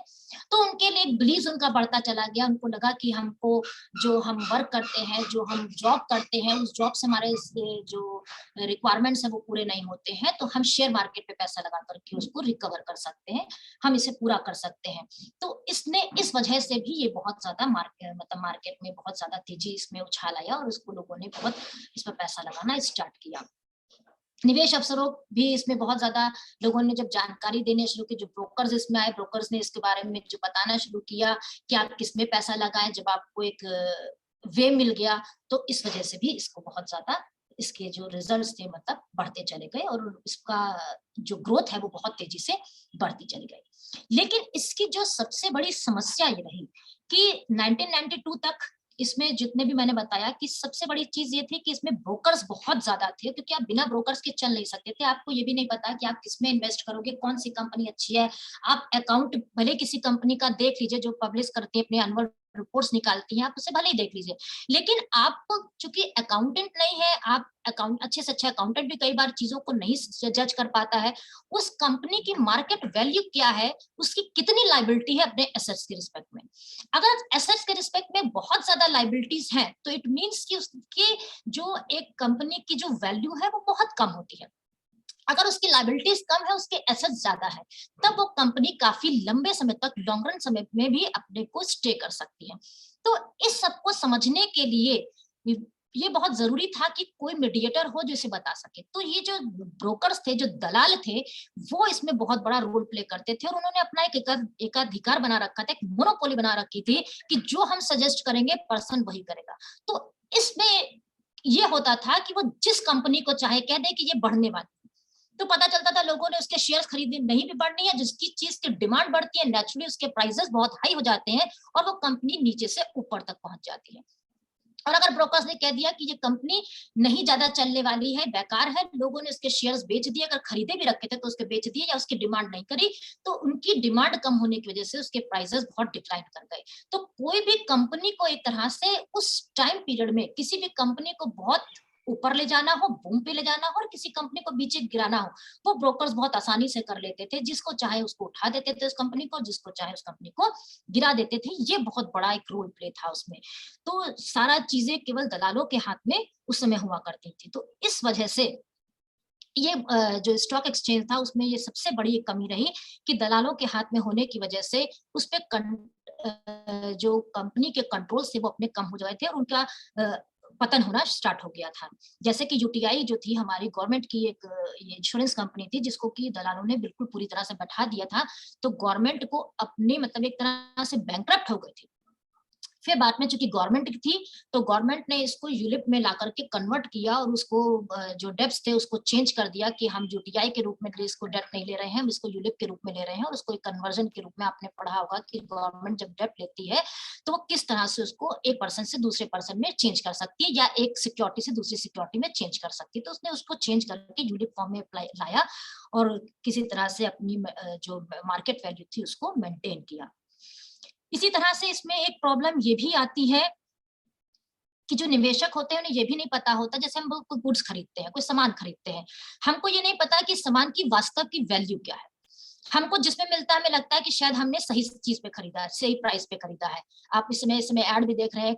तो उनके लिए एक बिलीव उनका बढ़ता चला गया, उनको लगा कि हमको जो हम वर्क करते हैं, जो हम जॉब करते हैं, उस जॉब से हमारे जो रिक्वायरमेंट्स है वो पूरे नहीं होते हैं, तो हम शेयर मार्केट पे पैसा लगा करके उसको रिकवर कर सकते हैं, हम इसे पूरा कर सकते हैं। तो इसने इस वजह से भी ये बहुत ज्यादा मार्केट में बहुत ज्यादा तेजी इसमें उछाल आया और उसको लोगों ने बहुत इस पर पैसा लगाना स्टार्ट किया। निवेश अवसरों भी इसमें बहुत ज्यादा लोगों ने जब जानकारी देने शुरू की, जो ब्रोकर्स इसमें आए, ब्रोकर्स ने इसके बारे में जो बताना शुरू किया कि आप किसमें पैसा लगाएं, जब आपको एक वे मिल गया, तो इस वजह से भी इसको बहुत ज्यादा, इसके जो रिजल्ट्स थे मतलब बढ़ते चले गए और इसका जो ग्रोथ है वो बहुत तेजी से बढ़ती चली गई। लेकिन इसकी जो सबसे बड़ी समस्या ये रही कि 1992 तक इसमें जितने भी मैंने बताया कि सबसे बड़ी चीज ये थी कि इसमें ब्रोकर्स बहुत ज्यादा थे, क्योंकि आप बिना ब्रोकर्स के चल नहीं सकते थे। आपको ये भी नहीं पता कि आप किसमें इन्वेस्ट करोगे, कौन सी कंपनी अच्छी है। आप अकाउंट भले किसी कंपनी का देख लीजिए जो पब्लिश करती है, अपने एनुअल रिपोर्ट्स निकालती हैं, आप उसे भले ही देख लीजिए, लेकिन आप चूंकि अकाउंटेंट नहीं है, आप अकाउंट अच्छे से अच्छा अकाउंटेंट भी कई बार चीजों को नहीं जज कर पाता है। उस कंपनी की मार्केट वैल्यू क्या है, उसकी कितनी लाइबिलिटी है अपने एसेट्स के रिस्पेक्ट में। अगर एसेट्स के रिस्पेक्ट में बहुत ज्यादा लाइबिलिटीज हैं तो इट मींस कि उसकी जो एक कंपनी की जो वैल्यू है वो बहुत कम होती है। अगर उसकी लाइबिलिटीज कम है, उसके एसेट्स ज्यादा है, तब वो कंपनी काफी लंबे समय तक, लॉन्ग रन समय में भी अपने को स्टे कर सकती है। तो इस सब को समझने के लिए ये बहुत जरूरी था कि कोई मीडिएटर हो जो इसे बता सके। तो ये जो ब्रोकर्स थे, जो दलाल थे, वो इसमें बहुत बड़ा रोल प्ले करते थे और उन्होंने अपना एक एकाधिकार बना रखा था, एक मोनोपोली बना रखी थी कि जो हम सजेस्ट करेंगे पर्सन वही करेगा। तो इसमें ये होता था कि वो जिस कंपनी को चाहे कह दे कि ये बढ़ने वाली, तो पता चलता था लोगों ने उसके शेयर्स खरीदने नहीं भी बढ़नी है, जिसकी चीज की डिमांड बढ़ती है नेचुरली उसके प्राइसेस बहुत हाई हो जाते हैं और वो कंपनी नीचे से ऊपर तक पहुंच जाती है। और अगर ब्रोकर्स ने कह दिया कि ये कंपनी नहीं ज्यादा चलने वाली है, बेकार है, लोगों ने उसके शेयर्स बेच दिए, अगर खरीदे भी रखे थे तो उसके बेच दिए या उसकी डिमांड नहीं करी, तो उनकी डिमांड कम होने की वजह से उसके प्राइसेस बहुत डिक्लाइन कर गए। तो कोई भी कंपनी को एक तरह से उस टाइम पीरियड में किसी भी कंपनी को बहुत ऊपर ले जाना हो, बूम पे ले जाना हो और किसी कंपनी को बीच गिराना हो, वो ब्रोकर्स बहुत आसानी से कर लेते थे। जिसको चाहे उसको उठा देते थे उस कंपनी को, जिसको चाहे उस कंपनी को गिरा देते थे। ये बहुत बड़ा एक रोल प्ले था उसमें। तो सारा चीजें केवल दलालों के हाथ में उस समय हुआ करती थी। तो इस वजह से ये जो स्टॉक एक्सचेंज था उसमें ये सबसे बड़ी कमी रही कि दलालों के हाथ में होने की वजह से उस पे जो कंपनी के कंट्रोल से वो अपने कम हो गए थे और उनका पतन होना स्टार्ट हो गया था। जैसे कि यूटीआई जो थी हमारी गवर्नमेंट की एक ये इंश्योरेंस कंपनी थी, जिसको कि दलालों ने बिल्कुल पूरी तरह से बैठा दिया था। तो गवर्नमेंट को अपने मतलब एक तरह से बैंकरप्ट हो गई थी। फिर बाद में चूंकि गवर्नमेंट की थी तो गवर्नमेंट ने इसको यूलिप में ला करके कन्वर्ट किया और उसको जो डेब्ट्स थे उसको चेंज कर दिया कि हम यूटीआई के रूप में इसको डेट नहीं ले रहे हैं, हम इसको यूलिप के रूप में ले रहे हैं। और उसको एक कन्वर्जन के रूप में आपने पढ़ा होगा कि गवर्नमेंट जब डेट लेती है तो वो किस तरह से उसको एक पर्सन से दूसरे पर्सन में चेंज कर सकती है या एक सिक्योरिटी से दूसरी सिक्योरिटी में चेंज कर सकती है। तो उसने उसको चेंज करके यूलिप फॉर्म में लाया और किसी तरह से अपनी जो मार्केट वैल्यू थी उसको मेंटेन किया। इसी तरह से इसमें एक प्रॉब्लम ये भी आती है कि जो निवेशक होते हैं उन्हें ये भी नहीं पता होता, जैसे हम कोई गुड्स खरीदते हैं, कोई सामान खरीदते हैं, हमको ये नहीं पता कि सामान की वास्तव की वैल्यू क्या है। हमको जिसमें मिलता है हमें लगता है कि शायद हमने सही चीज पे खरीदा है, सही प्राइस पे खरीदा है। आप इसमें ऐड भी देख रहे हैं,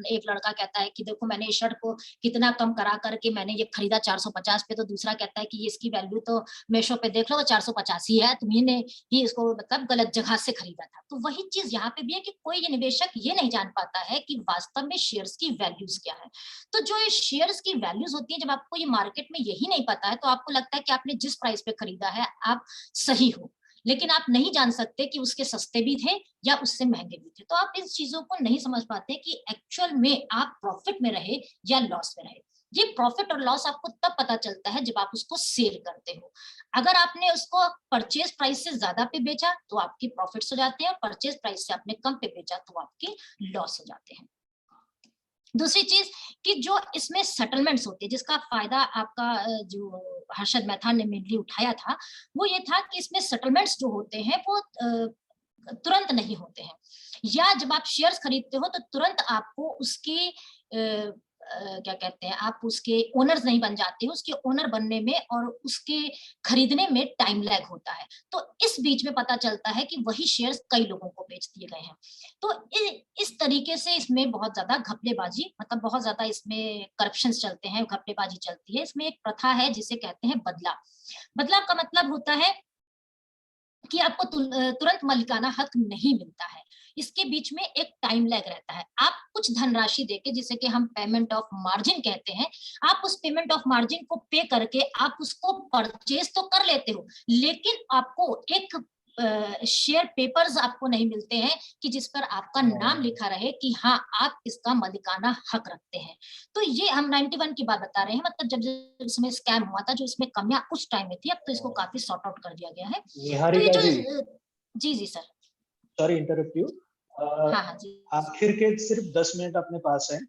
एक लड़का कहता है कि देखो मैंने इस शर्ट को कितना कम करा करके मैंने ये खरीदा 450 पे, तो दूसरा कहता है कि ये इसकी वैल्यू तो मीशो पे देख लो 450 ही है, तुम्हें ही इसको मतलब गलत जगह से खरीदा था। तो वही चीज यहाँ पे भी है कि कोई ये निवेशक ये नहीं जान पाता है कि वास्तव में शेयर्स की वैल्यूज क्या है। तो जो ये शेयर्स की वैल्यूज होती है, जब आपको ये मार्केट में यही नहीं पता है तो आपको लगता है कि आपने जिस प्राइस पे खरीदा है आप सही हो, लेकिन आप नहीं जान सकते कि उसके सस्ते भी थे या उससे महंगे भी थे। तो आप इन चीजों को नहीं समझ पाते कि एक्चुअल में आप प्रॉफिट में रहे या लॉस में रहे। ये प्रॉफिट और लॉस आपको तब पता चलता है जब आप उसको सेल करते हो। अगर आपने उसको परचेज प्राइस से ज्यादा पे बेचा तो आपकी प्रॉफिट्स हो जाते हैं, और परचेज प्राइस से आपने कम पे बेचा तो आपकी लॉस हो जाते हैं। दूसरी चीज कि जो इसमें सेटलमेंट्स होते हैं, जिसका फायदा आपका जो हर्षद मेहता ने मेनली उठाया था, वो ये था कि इसमें सेटलमेंट्स जो होते हैं वो तुरंत नहीं होते हैं, या जब आप शेयर्स खरीदते हो तो तुरंत आपको उसकी क्या कहते हैं, आप उसके ओनर्स नहीं बन जाते हो। उसके ओनर बनने में और उसके खरीदने में टाइम लैग होता है। तो इस बीच में पता चलता है कि वही शेयर्स कई लोगों को बेच दिए गए हैं। तो इस तरीके से इसमें बहुत ज्यादा घपलेबाजी, मतलब बहुत ज्यादा इसमें करप्शन चलते हैं, घपलेबाजी चलती है। इसमें एक प्रथा है जिसे कहते हैं बदला। बदला का मतलब होता है कि आपको तुरंत मालिकाना हक नहीं मिलता है, इसके बीच में एक टाइम लैग रहता है। आप कुछ धनराशि देके, जिसे कि हम पेमेंट ऑफ मार्जिन कहते हैं, आप उस पेमेंट ऑफ मार्जिन को पे करके आप उसको परचेज तो कर लेते हो, लेकिन आपको एक शेयर पेपर्स आपको नहीं मिलते हैं कि जिस पर आपका नाम लिखा रहे कि हाँ आप इसका मालिकाना हक रखते हैं। तो ये हम 91 की बात बता रहे हैं, मतलब जब इसमें स्कैम हुआ था, जो इसमें कमियां उस टाइम में थी, अब तो इसको काफी सॉर्ट आउट कर दिया गया है। तो ये निहारिका जी, जी जी सर, सॉरी इंटरप्ट यू। हाँ हाँ जी आखिर के सिर्फ 10 मिनट अपने पास है।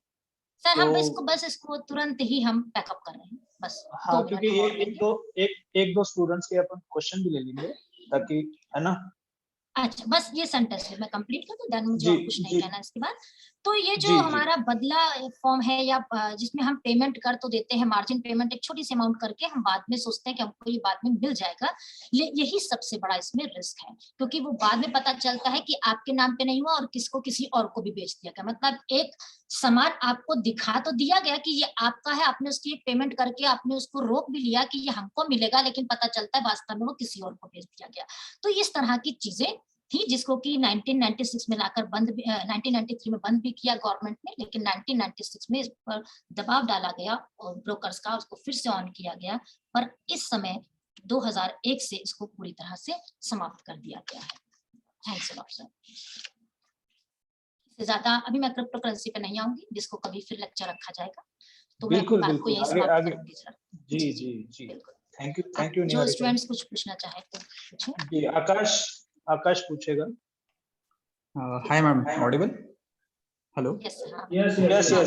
सर, हम तो बस इसको तुरंत ही हम पैकअप कर रहे हैं, बस हाँ, 2 क्योंकि मिनट हम ये और लेंगे। एक दो स्टूडेंट्स के अपन क्वेश्चन भी ले लेंगे, ताकि, है ना। अच्छा, बस ये सेंटेंस मैं कंप्लीट कर दूं, देन मुझे जी और कुछ नहीं जी कहना इसके बाद। तो ये जो जी जी हमारा बदला फॉर्म है या जिसमें हम पेमेंट कर तो देते हैं, मार्जिन पेमेंट एक छोटी सी अमाउंट करके हम बाद में सोचते हैं कि हमको ये बाद में मिल जाएगा, यही सबसे बड़ा इसमें रिस्क है, क्योंकि वो बाद में पता चलता है कि आपके नाम पे नहीं हुआ और किसको किसी और को भी बेच दिया गया। मतलब एक सामान आपको दिखा तो दिया गया कि ये आपका है, आपने उसकी पेमेंट करके आपने उसको रोक भी लिया कि ये हमको मिलेगा, लेकिन पता चलता है वास्तव में वो किसी और को बेच दिया गया। तो इस तरह की चीजें थी, जिसको कि 1996 में लाकर 1993 में बंद भी किया गवर्नमेंट ने, लेकिन 1996 में इस पर दबाव डाला गया और ब्रोकर्स का, उसको फिर से ऑन किया गया, पर इस समय 2001 से इसको पूरी तरह से समाप्त कर दिया गया है। Thanks a lot sir. इससे ज्यादा अभी मैं क्रिप्टो करेंसी पे नहीं आऊंगी, जिसको कभी फिर लेक्चर रखा जाएगा, तो मैं बिल्कुल बात को बिल्कुल, यही आगे समाप्त आगे। करूंगी सर। जी जी जी, बिल्कुल। थैंक यू अब जो निहारिका स्टूडेंट्स कुछ पूछना चाहे तो पूछें। जी। आकाश पूछेगा। Hi, ma'am. Audible? Hello. Yes हाँ yes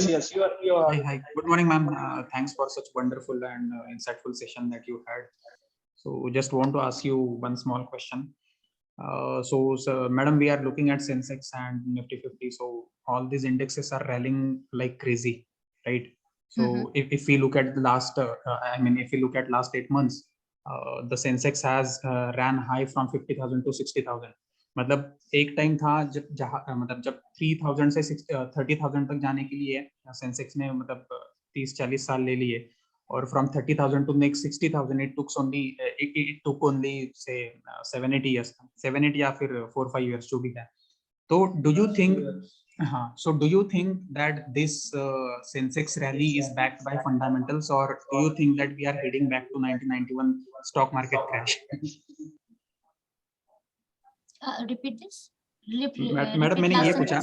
yes, you are. Hi. Good morning, ma'am. Thanks for such wonderful and insightful session that you had. So, just want to ask you one small question. So, madam, we are looking at Sensex and Nifty 50. So, all these indexes are rallying like crazy, right? So, if we look at the last, if we look at last 8 months, the Sensex has ran high from 50,000 to 60,000. मतलब एक time था जब जब 3,000 से 30,000 तक जाने के लिए सेंसेक्स ने 30-40 साल ले लिए, और from 30,000 to next 60,000 it took only say 7-8 years, 7-8 या फिर 4-5 years जो भी है। तो do you think that this Sensex rally is backed by fundamentals, or do you think that we are heading back to 1991 stock market crash? Repeat this. Madam मैंने ये पूछा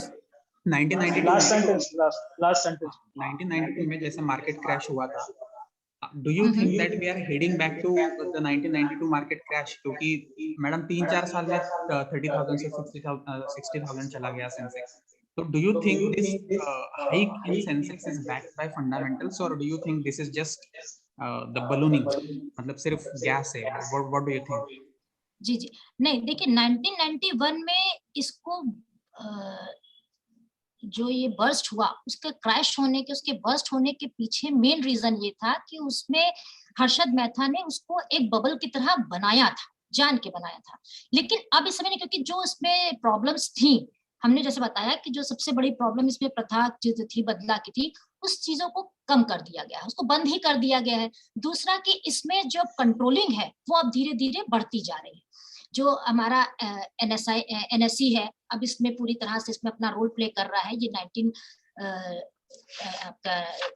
1992 last sentence 1992 में जैसे मार्केट क्रैश हुआ था, do you think that we are heading back to the 1992 market crash? क्योंकि madam 3-4 साल में 30,000 से 60,000 चला गया सेंसेक्स। तो do you think this hike in Sensex is backed by fundamentals, और do you think this is just the ballooning, मतलब सिर्फ गैस है? What do you think? जी जी, नहीं देखिए 1991 में इसको जो ये बर्स्ट हुआ, उसके क्रैश होने के, उसके बर्स्ट होने के पीछे मेन रीजन ये था कि उसमें हर्षद मेहता ने उसको एक बबल की तरह बनाया था, जान के बनाया था। लेकिन अब इस समय नहीं, क्योंकि जो इसमें प्रॉब्लम्स थी, हमने जैसे बताया कि जो सबसे बड़ी प्रॉब्लम इसमें प्रथा जो थी बदला की थी, उस चीजों को कम कर दिया गया है, उसको बंद ही कर दिया गया है। दूसरा कि इसमें जो कंट्रोलिंग है वो अब धीरे धीरे बढ़ती जा रही है। जो हमारा NSE है, अब इसमें पूरी तरह से इसमें अपना रोल प्ले कर रहा है। ये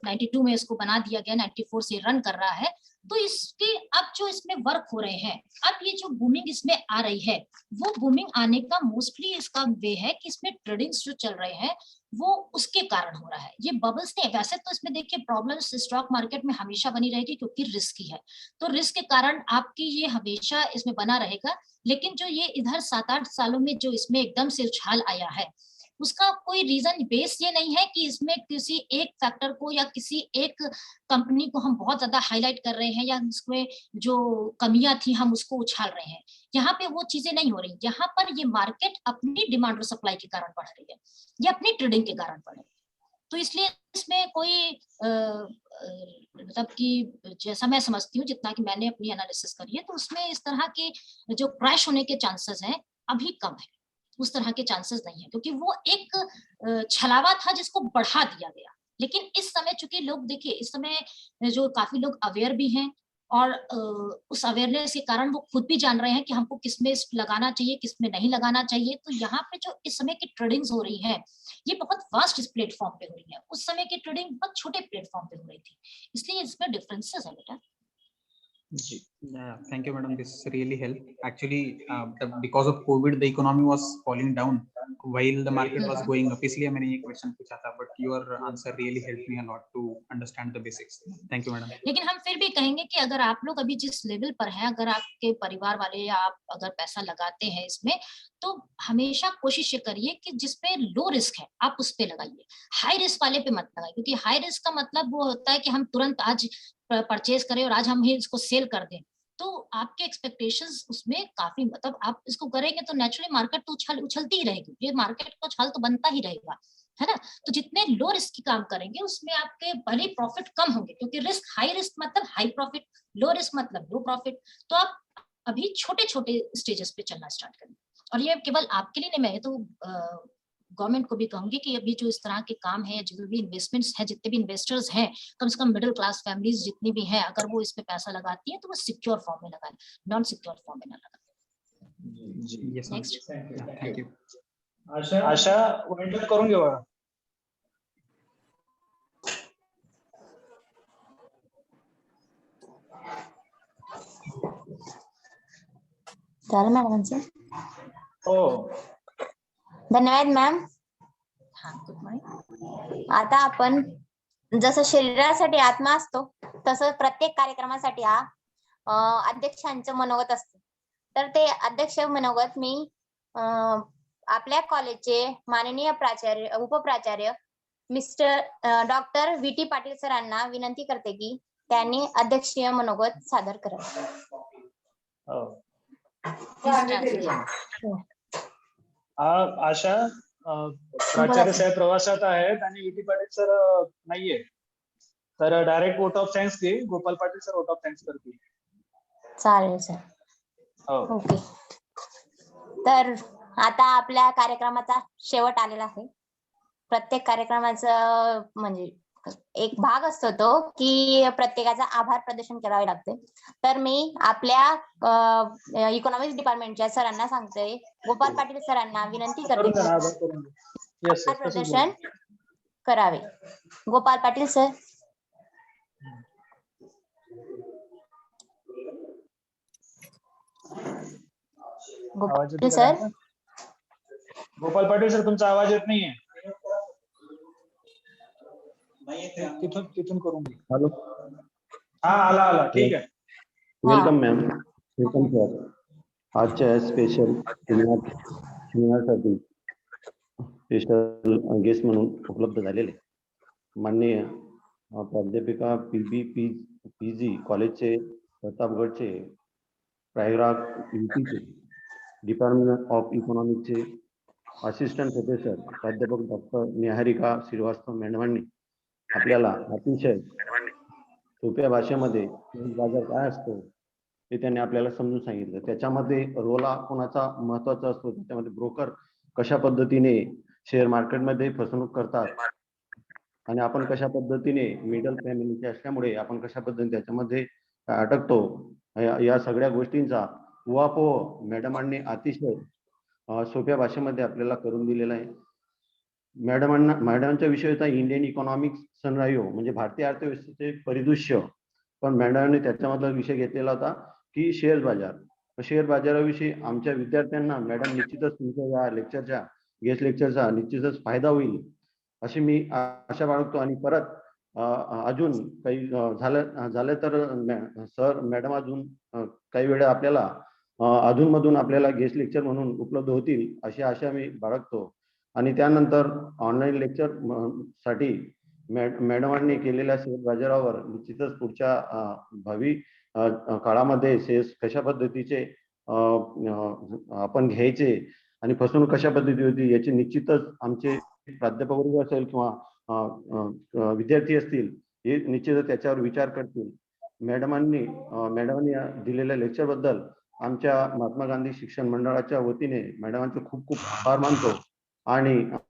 92 में इसको बना दिया गया, 94 से रन कर रहा है। तो इसके अब जो इसमें वर्क हो रहे हैं, अब ये जो बूमिंग इसमें आ रही है, वो बूमिंग आने का मोस्टली इसका वे है कि इसमें ट्रेडिंग्स जो चल रहे हैं वो उसके कारण हो रहा है। ये बबल्स नहीं, वैसे तो इसमें देखिए प्रॉब्लम्स स्टॉक मार्केट में हमेशा बनी रहेगी, क्योंकि रिस्की है, तो रिस्क के कारण आपकी ये हमेशा इसमें बना रहेगा। लेकिन जो ये इधर 7-8 सालों में जो इसमें एकदम से उछाल आया है, उसका कोई रीजन बेस ये नहीं है कि इसमें किसी एक फैक्टर को या किसी एक कंपनी को हम बहुत ज्यादा हाईलाइट कर रहे हैं, या इसमें जो कमियां थी हम उसको उछाल रहे हैं। यहाँ पे वो चीजें नहीं हो रही। यहाँ पर ये मार्केट अपनी डिमांड और सप्लाई के कारण बढ़ रही है, ये अपनी ट्रेडिंग के कारण बढ़ रही है। तो इसलिए इसमें कोई मतलब कि जैसा मैं समझती हूँ, जितना कि मैंने अपनी एनालिसिस करी है, तो उसमें इस तरह के जो क्रैश होने के चांसेस हैं अभी कम है, उस तरह के चांसेस नहीं है, क्योंकि वो एक छलावा था जिसको बढ़ा दिया गया। लेकिन इस समय चूंकि लोग देखिए, इस समय जो काफी लोग अवेयर भी हैं, और उस अवेयरनेस के कारण वो खुद भी जान रहे हैं कि हमको किसमें लगाना चाहिए, किसमें नहीं लगाना चाहिए। तो यहाँ पे जो इस समय की ट्रेडिंग्स हो रही है, ये बहुत वास्ट इस प्लेटफॉर्म पे हो रही है। उस समय की ट्रेडिंग बहुत छोटे प्लेटफॉर्म पे हो रही थी, इसलिए इसमें डिफरेंसेस है बेटा। जी, thank you, madam. This really helped. Actually, because of COVID, the economy was falling down. while the market was Mhm. going up, इसलिए मैंने ये question पूछा था, but your answer really helped me a lot to understand the basics. Thank you, madam. लेकिन हम फिर भी कहेंगे कि अगर आप लोग अभी जिस लेवल पर हैं, अगर आपके परिवार वाले या आप अगर पैसा लगाते हैं इसमें, तो हमेशा कोशिश ये करिए कि जिस पे लो रिस्क है आप उस पे लगाइए, हाई रिस्क वाले पे मत लगाइए, क्योंकि हाई रिस्क का मतलब वो होता है कि हम तुरंत आज परचेज करें और आज हम ही इसको सेल कर दें, तो आपके एक्सपेक्टेशंस उसमें काफी, मतलब आप इसको करेंगे तो नेचुरली मार्केट तो उछलती ही रहेगी, ये मार्केट का उछाल तो बनता ही रहेगा, है ना। तो जितने लो रिस्क की काम करेंगे उसमें आपके भले प्रॉफिट कम होंगे, क्योंकि रिस्क, हाई रिस्क मतलब हाई प्रॉफिट, लो रिस्क मतलब लो प्रॉफिट। तो आप अभी छोटे छोटे स्टेजेस पे चलना स्टार्ट करें, और ये केवल आपके लिए नहीं, मैं तो गवर्नमेंट को भी कहूंगी कि अभी जो इस तरह के काम है, जो भी इन्वेस्टमेंट्स हैं, जितने भी इन्वेस्टर्स हैं, कम से कम मिडिल क्लास फैमिलीज जितनी भी हैं, अगर वो इस पे पैसा लगाती है तो वो सिक्योर फॉर्म में लगाए, नॉन सिक्योर फॉर्म में ना लगाए। जी Yes, ma'am. Next. Yeah, thank you. Asha wind up करून घेऊ. झालं मॅडमांचं. हो. धन्यवाद मॅम. हाँ, गुड मॉर्निंग। आता आपण जसं शरीरासाठी आत्मा असतो तसं प्रत्येक कार्यक्रमासाठी हा अध्यक्षांचं मनोगत असतं. तर ते अध्यक्ष मनोगत मी आपल्या कॉलेजचे माननीय प्राचार्य, उपप्राचार्य मिस्टर डॉक्टर VT पाटील सरांना विनंती करते की त्यांनी अध्यक्षीय मनोगत सादर करावे. हो. आशा प्राचार्य साहेब प्रवासात आहेत आणि VT पाटील सर नाहीये, तर डायरेक्ट वोट ऑफ थँक्स घे. Gopal Patil sir vote of thanks करतील. चालेल सर. हो. ओके. तर आता आपल्या कार्यक्रमाचा शेवट आलेला आहे. प्रत्येक कार्यक्रमाचं म्हणजे एक भाग असतो तो की प्रत्येकाचा आभार प्रदर्शन करावे लागते. तर मी आपल्या इकॉनॉमिक्स डिपार्टमेंटच्या सरांना सांगते, गोपाल पाटील सरांना विनंती करते करून की द्या, आभार करून द्या. Yes, आभार yes, तसंच प्रदर्शन करावे. गोपाल पाटील सर. आवाज येतो गोपाल का सर. त्यांचा? गोपाल पाटील सर तुमचा आवाज येत नाहीये. तिथून करून घे. हॅलो. हा, आला ठीक आहे. Welcome ma'am. Welcome sir. आजच्या स्पेशल शनिवारसाठी स्पेशल गेस्ट म्हणून उपलब्ध झालेले माननीय प्राध्यापिका PG कॉलेजचे प्रतापगडचे, प्रयागराज UPचे डिपार्टमेंट ऑफ इकॉनॉमिक्सचे असिस्टंट प्रोफेसर प्राध्यापक डॉक्टर निहारिका श्रीवास्तव मॅडमांनी आपल्याला अतिशय सोप्या भाषेमध्ये बाजार काय असतो ते त्यांनी आपल्याला समजून सांगितलं. त्याच्यामध्ये रोल कोणाचा महत्वाचा असतो, त्याच्यामध्ये ब्रोकर कशा पद्धतीने शेअर मार्केटमध्ये फसवणूक करतात आणि आपण कशा पद्धतीने मिडल फॅमिलीचे असल्यामुळे आपण कशा पद्धतीने त्याच्यामध्ये अटकतो, या सगळ्या गोष्टींचा उहापोह मॅडमांनी अतिशय सोप्या भाषेमध्ये आपल्याला करून दिलेला आहे. मॅडमच्या विषय होता इंडियन इकॉनॉमिक्स सनराइव्ह, म्हणजे भारतीय अर्थव्यवस्थेचे परिदृश्य. पण मॅडमने त्याच्यामधला विषय घेतलेला होता की शेअर बाजार. शेअर बाजाराविषयी आमच्या विद्यार्थ्यांना मॅडम निश्चितच तुमच्या या लेक्चरच्या, गेस्ट लेक्चरचा निश्चितच फायदा होईल अशी मी आशा बाळगतो. आणि परत अजून काही झालं तर सर मॅडम अजून काही वेळा आपल्याला अधूनमधून आपल्याला गेस्ट लेक्चर म्हणून उपलब्ध होतील अशी आशा मी बाळगतो. आणि त्यानंतर ऑनलाईन लेक्चर साठी मॅडमांनी केलेल्या शेअर बाजारावर निश्चितच पुढच्या भावी काळामध्ये शेअर्स कशा पद्धतीचे आपण घ्यायचे आणि फसवणूक कशा पद्धती होती याची निश्चितच आमचे प्राध्यापक वर्ग असेल किंवा विद्यार्थी असतील हे निश्चितच त्याच्यावर विचार करतील. मॅडमांनी दिलेल्या लेक्चर बद्दल आमच्या महात्मा गांधी शिक्षण मंडळाच्या वतीने मॅडमांचे खूप खूप आभार मानतो आणि